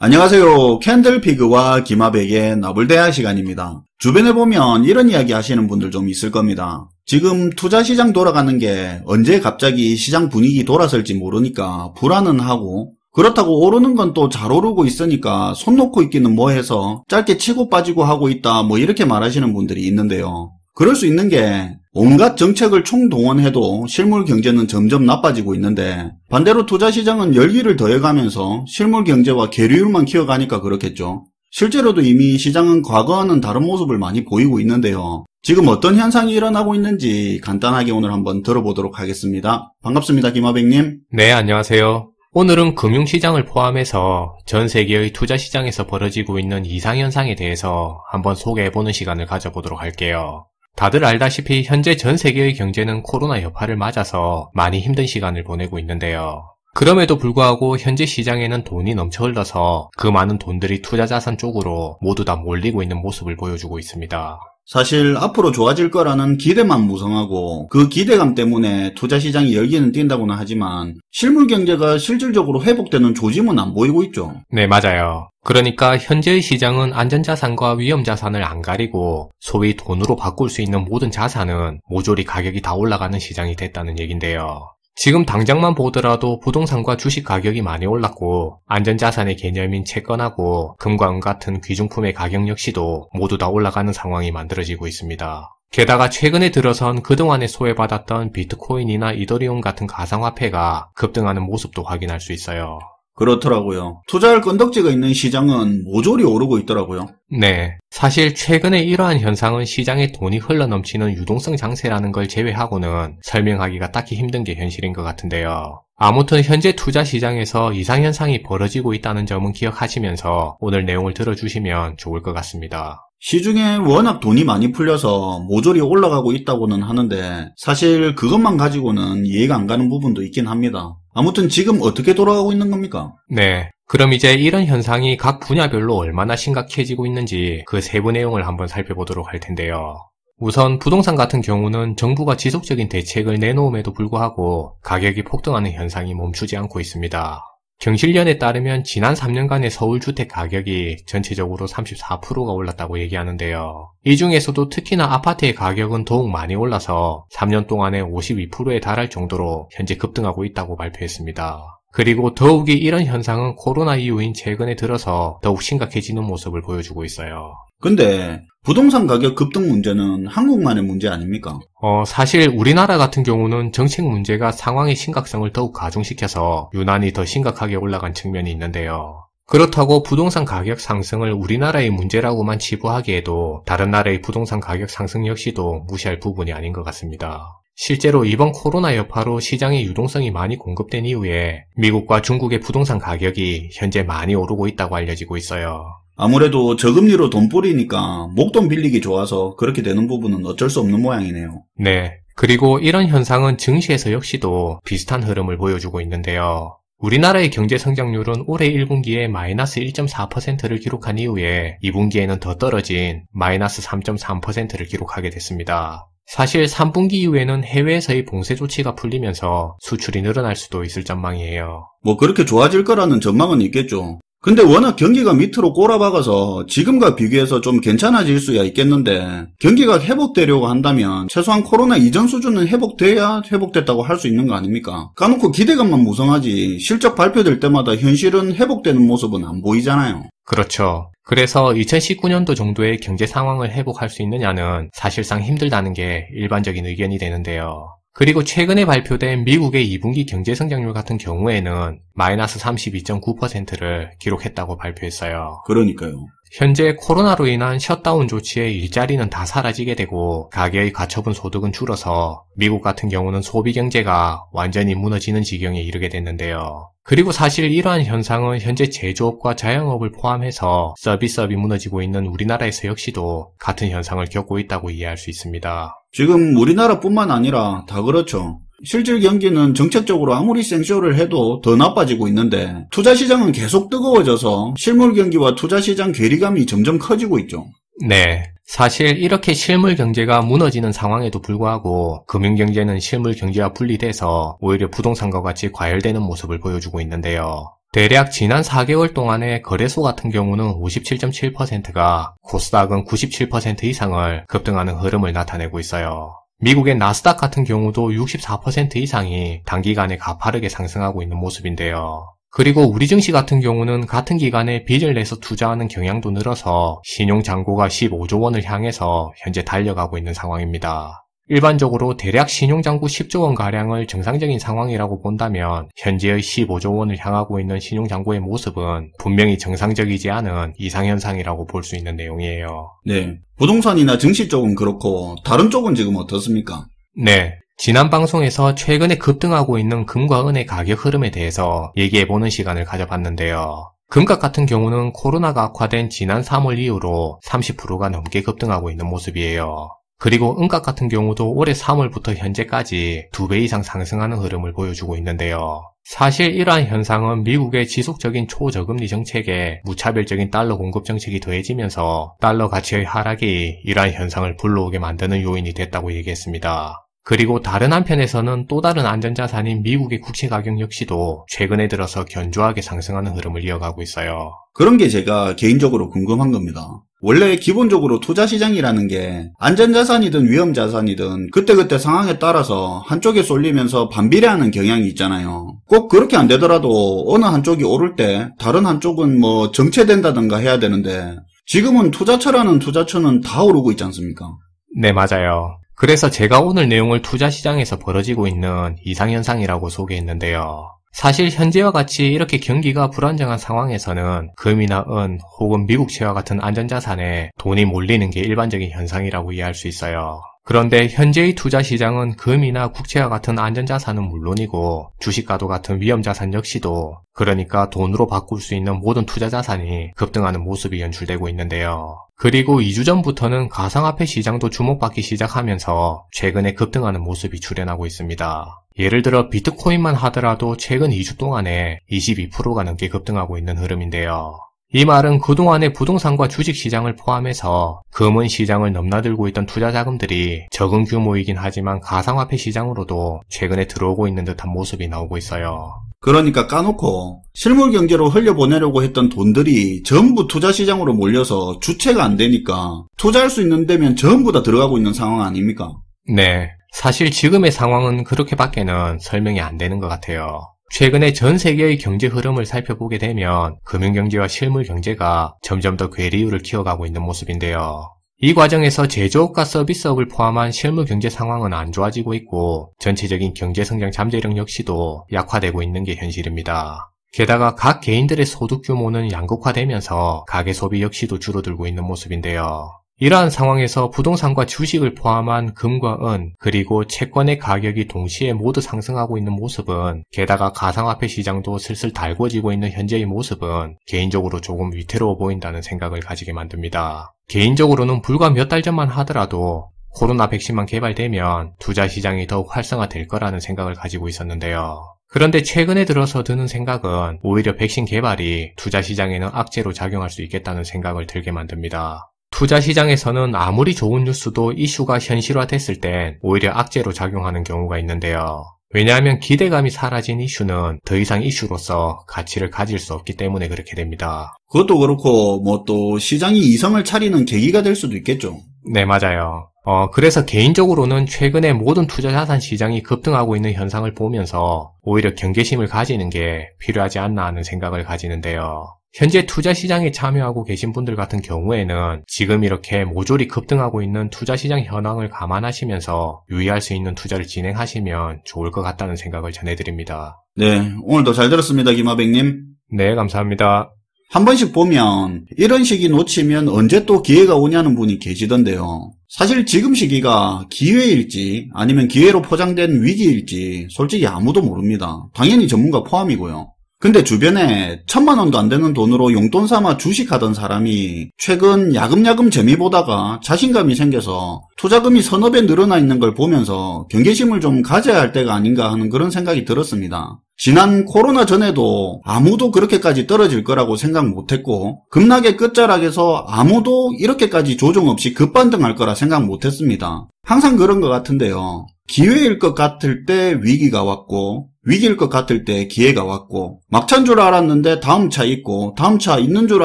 안녕하세요. 캔들피그와 기마백의 나불대화 시간입니다. 주변에 보면 이런 이야기 하시는 분들 좀 있을 겁니다. 지금 투자시장 돌아가는 게 언제 갑자기 시장 분위기 돌아설지 모르니까 불안은 하고, 그렇다고 오르는 건 또 잘 오르고 있으니까 손 놓고 있기는 뭐해서 짧게 치고 빠지고 하고 있다 이렇게 말하시는 분들이 있는데요. 그럴 수 있는 게 온갖 정책을 총동원해도 실물 경제는 점점 나빠지고 있는데, 반대로 투자시장은 열기를 더해가면서 실물 경제와 계류율만 키워가니까 그렇겠죠. 실제로도 이미 시장은 과거와는 다른 모습을 많이 보이고 있는데요. 지금 어떤 현상이 일어나고 있는지 간단하게 오늘 한번 들어보도록 하겠습니다. 반갑습니다, 김하백님. 네, 안녕하세요. 오늘은 금융시장을 포함해서 전 세계의 투자시장에서 벌어지고 있는 이상현상에 대해서 한번 소개해보는 시간을 가져보도록 할게요. 다들 알다시피 현재 전 세계의 경제는 코로나 여파를 맞아서 많이 힘든 시간을 보내고 있는데요. 그럼에도 불구하고 현재 시장에는 돈이 넘쳐 흘러서 그 많은 돈들이 투자자산 쪽으로 모두 다 몰리고 있는 모습을 보여주고 있습니다. 사실 앞으로 좋아질 거라는 기대만 무성하고 그 기대감 때문에 투자시장이 열기는 뛴다고는 하지만 실물 경제가 실질적으로 회복되는 조짐은 안 보이고 있죠. 네, 맞아요. 그러니까 현재의 시장은 안전자산과 위험자산을 안 가리고 소위 돈으로 바꿀 수 있는 모든 자산은 모조리 가격이 다 올라가는 시장이 됐다는 얘긴데요. 지금 당장만 보더라도 부동산과 주식 가격이 많이 올랐고 안전자산의 개념인 채권하고 금과 은 같은 귀중품의 가격 역시도 모두 다 올라가는 상황이 만들어지고 있습니다. 게다가 최근에 들어선 그동안에 소외받았던 비트코인이나 이더리움 같은 가상화폐가 급등하는 모습도 확인할 수 있어요. 그렇더라고요. 투자할 건덕지가 있는 시장은 모조리 오르고 있더라고요. 네. 사실 최근에 이러한 현상은 시장에 돈이 흘러넘치는 유동성 장세라는 걸 제외하고는 설명하기가 딱히 힘든 게 현실인 것 같은데요. 아무튼 현재 투자 시장에서 이상현상이 벌어지고 있다는 점은 기억하시면서 오늘 내용을 들어주시면 좋을 것 같습니다. 시중에 워낙 돈이 많이 풀려서 모조리 올라가고 있다고는 하는데 사실 그것만 가지고는 이해가 안 가는 부분도 있긴 합니다. 아무튼 지금 어떻게 돌아가고 있는 겁니까? 네. 그럼 이제 이런 현상이 각 분야별로 얼마나 심각해지고 있는지 그 세부 내용을 한번 살펴보도록 할 텐데요. 우선 부동산 같은 경우는 정부가 지속적인 대책을 내놓음에도 불구하고 가격이 폭등하는 현상이 멈추지 않고 있습니다. 경실련에 따르면 지난 3년간의 서울 주택 가격이 전체적으로 34%가 올랐다고 얘기하는데요. 이 중에서도 특히나 아파트의 가격은 더욱 많이 올라서 3년 동안에 52%에 달할 정도로 현재 급등하고 있다고 발표했습니다. 그리고 더욱이 이런 현상은 코로나 이후인 최근에 들어서 더욱 심각해지는 모습을 보여주고 있어요. 근데 부동산 가격 급등 문제는 한국만의 문제 아닙니까? 사실 우리나라 같은 경우는 정책 문제가 상황의 심각성을 더욱 가중시켜서 유난히 더 심각하게 올라간 측면이 있는데요. 그렇다고 부동산 가격 상승을 우리나라의 문제라고만 치부하기에도 다른 나라의 부동산 가격 상승 역시도 무시할 부분이 아닌 것 같습니다. 실제로 이번 코로나 여파로 시장에 유동성이 많이 공급된 이후에 미국과 중국의 부동산 가격이 현재 많이 오르고 있다고 알려지고 있어요. 아무래도 저금리로 돈 뿌리니까 목돈 빌리기 좋아서 그렇게 되는 부분은 어쩔 수 없는 모양이네요. 네. 그리고 이런 현상은 증시에서 역시도 비슷한 흐름을 보여주고 있는데요. 우리나라의 경제 성장률은 올해 1분기에 마이너스 1.4%를 기록한 이후에 2분기에는 더 떨어진 마이너스 3.3%를 기록하게 됐습니다. 사실 3분기 이후에는 해외에서의 봉쇄 조치가 풀리면서 수출이 늘어날 수도 있을 전망이에요. 그렇게 좋아질 거라는 전망은 있겠죠. 근데 워낙 경기가 밑으로 꼬라박아서 지금과 비교해서 좀 괜찮아질 수야 있겠는데 경기가 회복되려고 한다면 최소한 코로나 이전 수준은 회복돼야 회복됐다고 할 수 있는 거 아닙니까? 까놓고 기대감만 무성하지 실적 발표될 때마다 현실은 회복되는 모습은 안 보이잖아요. 그렇죠. 그래서 2019년도 정도의 경제 상황을 회복할 수 있느냐는 사실상 힘들다는 게 일반적인 의견이 되는데요. 그리고 최근에 발표된 미국의 2분기 경제 성장률 같은 경우에는 마이너스 32.9%를 기록했다고 발표했어요. 그러니까요. 현재 코로나로 인한 셧다운 조치에 일자리는 다 사라지게 되고 가계의 가처분 소득은 줄어서 미국 같은 경우는 소비 경제가 완전히 무너지는 지경에 이르게 됐는데요. 그리고 사실 이러한 현상은 현재 제조업과 자영업을 포함해서 서비스업이 무너지고 있는 우리나라에서 역시도 같은 현상을 겪고 있다고 이해할 수 있습니다. 지금 우리나라뿐만 아니라 다 그렇죠. 실질 경기는 정책적으로 아무리 생쇼를 해도 더 나빠지고 있는데 투자시장은 계속 뜨거워져서 실물 경기와 투자시장 괴리감이 점점 커지고 있죠. 네. 사실 이렇게 실물 경제가 무너지는 상황에도 불구하고 금융 경제는 실물 경제와 분리돼서 오히려 부동산과 같이 과열되는 모습을 보여주고 있는데요. 대략 지난 4개월 동안의 거래소 같은 경우는 57.7%가 코스닥은 97% 이상을 급등하는 흐름을 나타내고 있어요. 미국의 나스닥 같은 경우도 64% 이상이 단기간에 가파르게 상승하고 있는 모습인데요. 그리고 우리 증시 같은 경우는 같은 기간에 빚을 내서 투자하는 경향도 늘어서 신용잔고가 15조 원을 향해서 현재 달려가고 있는 상황입니다. 일반적으로 대략 신용잔고 10조 원가량을 정상적인 상황이라고 본다면 현재의 15조 원을 향하고 있는 신용잔고의 모습은 분명히 정상적이지 않은 이상현상이라고 볼 수 있는 내용이에요. 네. 부동산이나 증시 쪽은 그렇고 다른 쪽은 지금 어떻습니까? 네. 지난 방송에서 최근에 급등하고 있는 금과 은의 가격 흐름에 대해서 얘기해보는 시간을 가져봤는데요. 금값 같은 경우는 코로나가 악화된 지난 3월 이후로 30%가 넘게 급등하고 있는 모습이에요. 그리고 은값 같은 경우도 올해 3월부터 현재까지 2배 이상 상승하는 흐름을 보여주고 있는데요. 사실 이러한 현상은 미국의 지속적인 초저금리 정책에 무차별적인 달러 공급 정책이 더해지면서 달러 가치의 하락이 이러한 현상을 불러오게 만드는 요인이 됐다고 얘기했습니다. 그리고 다른 한편에서는 또 다른 안전자산인 미국의 국채 가격 역시도 최근에 들어서 견조하게 상승하는 흐름을 이어가고 있어요. 그런 게 제가 개인적으로 궁금한 겁니다. 원래 기본적으로 투자시장이라는 게 안전자산이든 위험자산이든 그때그때 상황에 따라서 한쪽에 쏠리면서 반비례하는 경향이 있잖아요. 꼭 그렇게 안 되더라도 어느 한쪽이 오를 때 다른 한쪽은 뭐 정체된다든가 해야 되는데 지금은 투자처라는 투자처는 다 오르고 있지 않습니까? 네, 맞아요. 그래서 제가 오늘 내용을 투자시장에서 벌어지고 있는 이상현상이라고 소개했는데요. 사실 현재와 같이 이렇게 경기가 불안정한 상황에서는 금이나 은 혹은 미국채와 같은 안전자산에 돈이 몰리는 게 일반적인 현상이라고 이해할 수 있어요. 그런데 현재의 투자시장은 금이나 국채와 같은 안전자산은 물론이고 주식과도 같은 위험자산 역시도 그러니까 돈으로 바꿀 수 있는 모든 투자자산이 급등하는 모습이 연출되고 있는데요. 그리고 2주 전부터는 가상화폐 시장도 주목받기 시작하면서 최근에 급등하는 모습이 출현하고 있습니다. 예를 들어 비트코인만 하더라도 최근 2주 동안에 22%가 넘게 급등하고 있는 흐름인데요. 이 말은 그동안의 부동산과 주식시장을 포함해서 금은 시장을 넘나들고 있던 투자자금들이 적은 규모이긴 하지만 가상화폐 시장으로도 최근에 들어오고 있는 듯한 모습이 나오고 있어요. 그러니까 까놓고 실물 경제로 흘려보내려고 했던 돈들이 전부 투자시장으로 몰려서 주체가 안 되니까 투자할 수 있는 데면 전부 다 들어가고 있는 상황 아닙니까? 네, 사실 지금의 상황은 그렇게밖에는 설명이 안 되는 것 같아요. 최근에 전 세계의 경제 흐름을 살펴보게 되면 금융경제와 실물경제가 점점 더 괴리율을 키워가고 있는 모습인데요. 이 과정에서 제조업과 서비스업을 포함한 실물경제 상황은 안 좋아지고 있고 전체적인 경제성장 잠재력 역시도 약화되고 있는 게 현실입니다. 게다가 각 개인들의 소득 규모는 양극화되면서 가계소비 역시도 줄어들고 있는 모습인데요. 이러한 상황에서 부동산과 주식을 포함한 금과 은 그리고 채권의 가격이 동시에 모두 상승하고 있는 모습은 게다가 가상화폐 시장도 슬슬 달궈지고 있는 현재의 모습은 개인적으로 조금 위태로워 보인다는 생각을 가지게 만듭니다. 개인적으로는 불과 몇 달 전만 하더라도 코로나 백신만 개발되면 투자 시장이 더욱 활성화될 거라는 생각을 가지고 있었는데요. 그런데 최근에 들어서 드는 생각은 오히려 백신 개발이 투자 시장에는 악재로 작용할 수 있겠다는 생각을 들게 만듭니다. 투자 시장에서는 아무리 좋은 뉴스도 이슈가 현실화됐을 땐 오히려 악재로 작용하는 경우가 있는데요. 왜냐하면 기대감이 사라진 이슈는 더 이상 이슈로서 가치를 가질 수 없기 때문에 그렇게 됩니다. 그것도 그렇고 뭐 또 시장이 이성을 차리는 계기가 될 수도 있겠죠. 네, 맞아요. 그래서 개인적으로는 최근에 모든 투자자산 시장이 급등하고 있는 현상을 보면서 오히려 경계심을 가지는 게 필요하지 않나 하는 생각을 가지는데요. 현재 투자시장에 참여하고 계신 분들 같은 경우에는 지금 이렇게 모조리 급등하고 있는 투자시장 현황을 감안하시면서 유의할 수 있는 투자를 진행하시면 좋을 것 같다는 생각을 전해드립니다. 네, 오늘도 잘 들었습니다, 김하백님. 네, 감사합니다. 한 번씩 보면 이런 시기 놓치면 언제 또 기회가 오냐는 분이 계시던데요. 사실 지금 시기가 기회일지 아니면 기회로 포장된 위기일지 솔직히 아무도 모릅니다. 당연히 전문가 포함이고요. 근데 주변에 1000만 원도 안 되는 돈으로 용돈 삼아 주식하던 사람이 최근 야금야금 재미 보다가 자신감이 생겨서 투자금이 서너 배 늘어나 있는 걸 보면서 경계심을 좀 가져야 할 때가 아닌가 하는 그런 생각이 들었습니다. 지난 코로나 전에도 아무도 그렇게까지 떨어질 거라고 생각 못했고 급락의 끝자락에서 아무도 이렇게까지 조정 없이 급반등할 거라 생각 못했습니다. 항상 그런 것 같은데요. 기회일 것 같을 때 위기가 왔고 위기일 것 같을 때 기회가 왔고, 막차인 줄 알았는데 다음 차 있고, 다음 차 있는 줄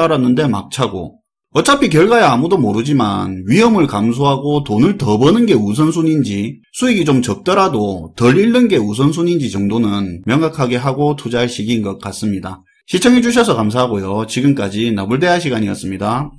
알았는데 막차고, 어차피 결과야 아무도 모르지만 위험을 감수하고 돈을 더 버는 게 우선순위인지, 수익이 좀 적더라도 덜 잃는 게 우선순위인지 정도는 명확하게 하고 투자할 시기인 것 같습니다. 시청해주셔서 감사하고요. 지금까지 나불대화 시간이었습니다.